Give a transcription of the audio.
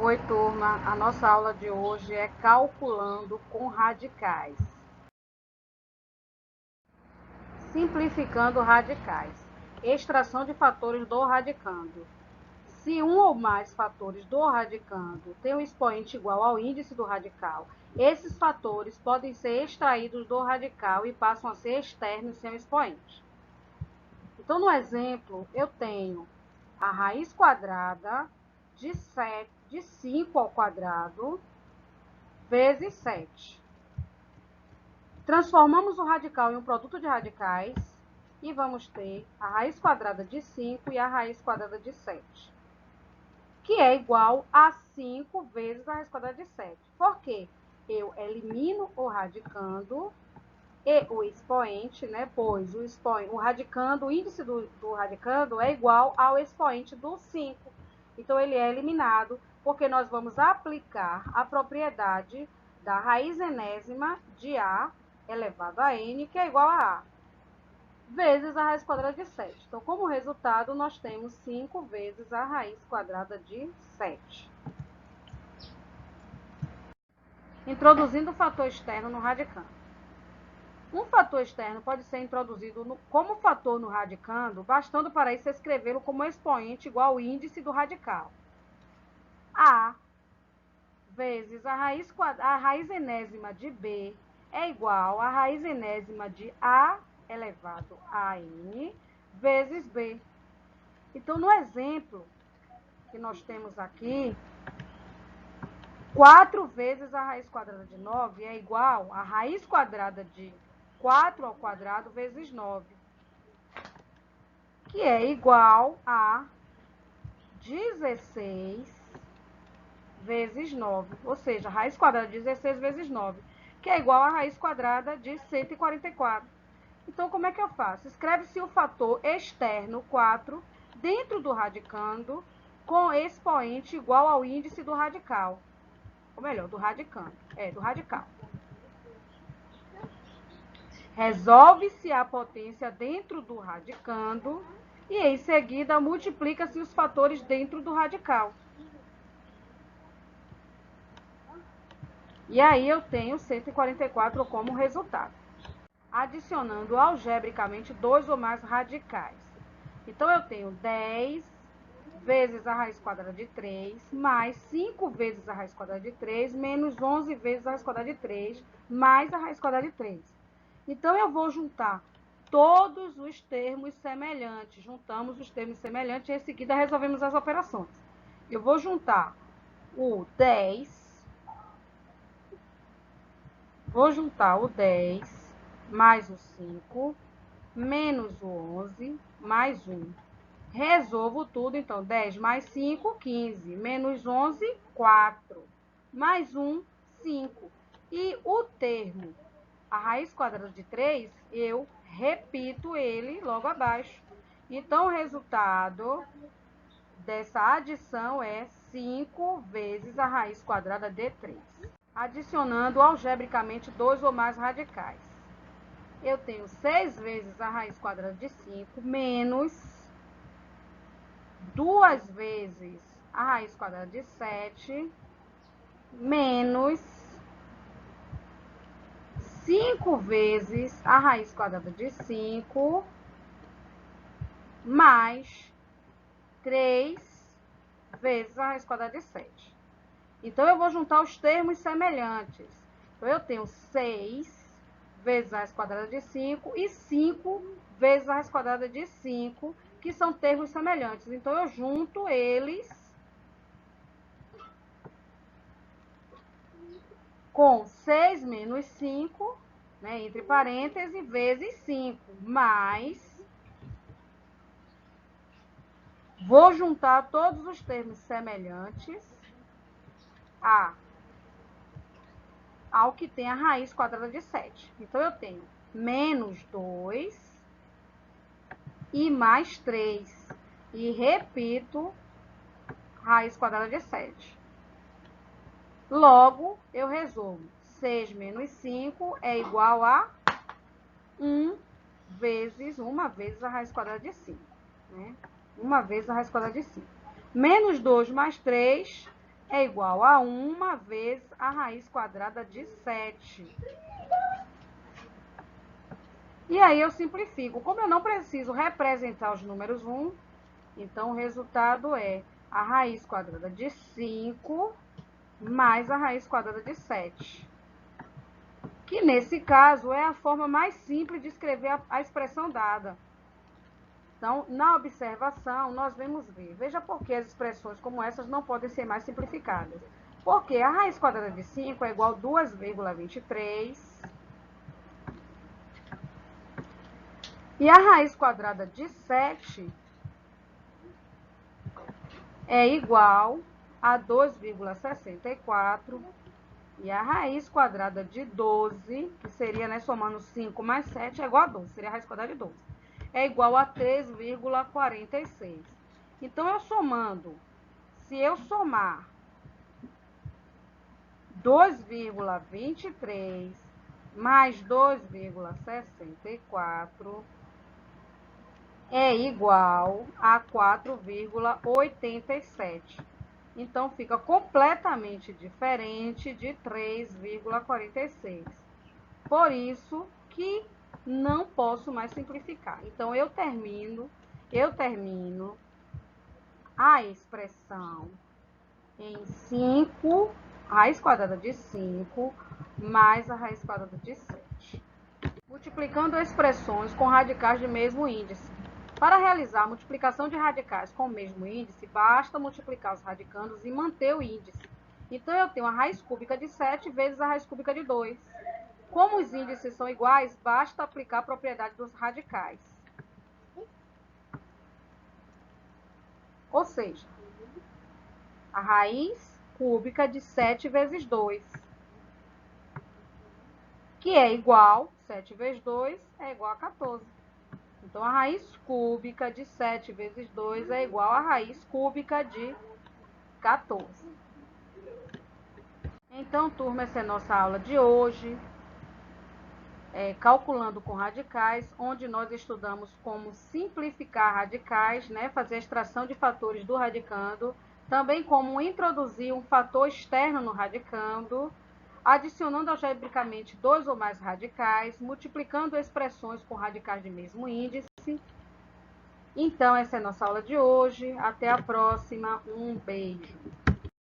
Oi, turma. A nossa aula de hoje é calculando com radicais. Simplificando radicais. Extração de fatores do radicando. Se um ou mais fatores do radicando tem um expoente igual ao índice do radical, esses fatores podem ser extraídos do radical e passam a ser externos sem o expoente. Então, no exemplo, eu tenho a raiz quadrada de 5 ao quadrado vezes 7. Transformamos o radical em um produto de radicais e vamos ter a raiz quadrada de 5 e a raiz quadrada de 7, que é igual a 5 vezes a raiz quadrada de 7. Por quê? Eu elimino o radicando e o expoente, né? Pois o radicando, o índice do radicando é igual ao expoente do 5. Então, ele é eliminado, porque nós vamos aplicar a propriedade da raiz enésima de A elevado a N, que é igual a A, vezes a raiz quadrada de 7. Então, como resultado, nós temos 5 vezes a raiz quadrada de 7. Introduzindo o fator externo no radicando. Um fator externo pode ser introduzido como fator no radicando, bastando para isso escrevê-lo como expoente igual ao índice do radical. A vezes a raiz enésima de B é igual à raiz enésima de A elevado a N vezes B. Então, no exemplo que nós temos aqui, 4 vezes a raiz quadrada de 9 é igual à raiz quadrada de 4 ao quadrado vezes 9, que é igual a 16 vezes 9, ou seja, a raiz quadrada de 16 vezes 9, que é igual à raiz quadrada de 144. Então, como é que eu faço? Escreve-se o fator externo 4 dentro do radicando com expoente igual ao índice do radical. Ou melhor, do radicando. Do radical. Resolve-se a potência dentro do radicando e, em seguida, multiplica-se os fatores dentro do radical. E aí eu tenho 144 como resultado. Adicionando algebricamente dois ou mais radicais. Então, eu tenho 10 vezes a raiz quadrada de 3, mais 5 vezes a raiz quadrada de 3, menos 11 vezes a raiz quadrada de 3, mais a raiz quadrada de 3. Então, eu vou juntar todos os termos semelhantes. Juntamos os termos semelhantes e, em seguida, resolvemos as operações. Eu vou juntar o 10, mais o 5, menos o 11, mais 1. Resolvo tudo, então, 10 mais 5, 15, menos 11, 4, mais 1, 5. E o termo, a raiz quadrada de 3, eu repito ele logo abaixo. Então, o resultado dessa adição é 5 vezes a raiz quadrada de 3. Adicionando algebricamente dois ou mais radicais. Eu tenho 6 vezes a raiz quadrada de 5, menos 2 vezes a raiz quadrada de 7, menos 5 vezes a raiz quadrada de 5, mais 3 vezes a raiz quadrada de 7. Então, eu vou juntar os termos semelhantes. Então, eu tenho 6 vezes a raiz quadrada de 5 e 5 vezes a raiz quadrada de 5, que são termos semelhantes. Então, eu junto eles com 6 menos 5, né, entre parênteses, vezes 5, mais... Vou juntar todos os termos semelhantes ao que tem a raiz quadrada de 7. Então, eu tenho menos 2 e mais 3. E repito, raiz quadrada de 7. Logo, eu resolvo. 6 menos 5 é igual a 1 vezes a raiz quadrada de 5. Né? 1 vezes a raiz quadrada de 5. Menos 2 mais 3 é igual a 1 vezes a raiz quadrada de 7. E aí eu simplifico. Como eu não preciso representar os números 1, então o resultado é a raiz quadrada de 5 mais a raiz quadrada de 7. Que nesse caso é a forma mais simples de escrever a expressão dada. Então, na observação, nós vamos ver. Veja por que as expressões como essas não podem ser mais simplificadas. Porque a raiz quadrada de 5 é igual a 2,23. E a raiz quadrada de 7 é igual a 2,64. E a raiz quadrada de 12, que seria, né, somando 5 mais 7, é igual a 12. Seria a raiz quadrada de 12. É igual a 3,46. Então, se eu somar 2,23 mais 2,64 é igual a 4,87. Então, fica completamente diferente de 3,46. Por isso que não posso mais simplificar. Então, eu termino a expressão em 5, raiz quadrada de 5, mais a raiz quadrada de 7. Multiplicando expressões com radicais de mesmo índice. Para realizar a multiplicação de radicais com o mesmo índice, basta multiplicar os radicandos e manter o índice. Então, eu tenho a raiz cúbica de 7 vezes a raiz cúbica de 2. Como os índices são iguais, basta aplicar a propriedade dos radicais. Ou seja, a raiz cúbica de 7 vezes 2, que é igual, 7 vezes 2 é igual a 14. Então, a raiz cúbica de 7 vezes 2 é igual a raiz cúbica de 14. Então, turma, essa é a nossa aula de hoje, calculando com radicais, onde nós estudamos como simplificar radicais, né, fazer a extração de fatores do radicando, também como introduzir um fator externo no radicando, adicionando algebricamente dois ou mais radicais, multiplicando expressões com radicais de mesmo índice. Então, essa é a nossa aula de hoje. Até a próxima. Um beijo.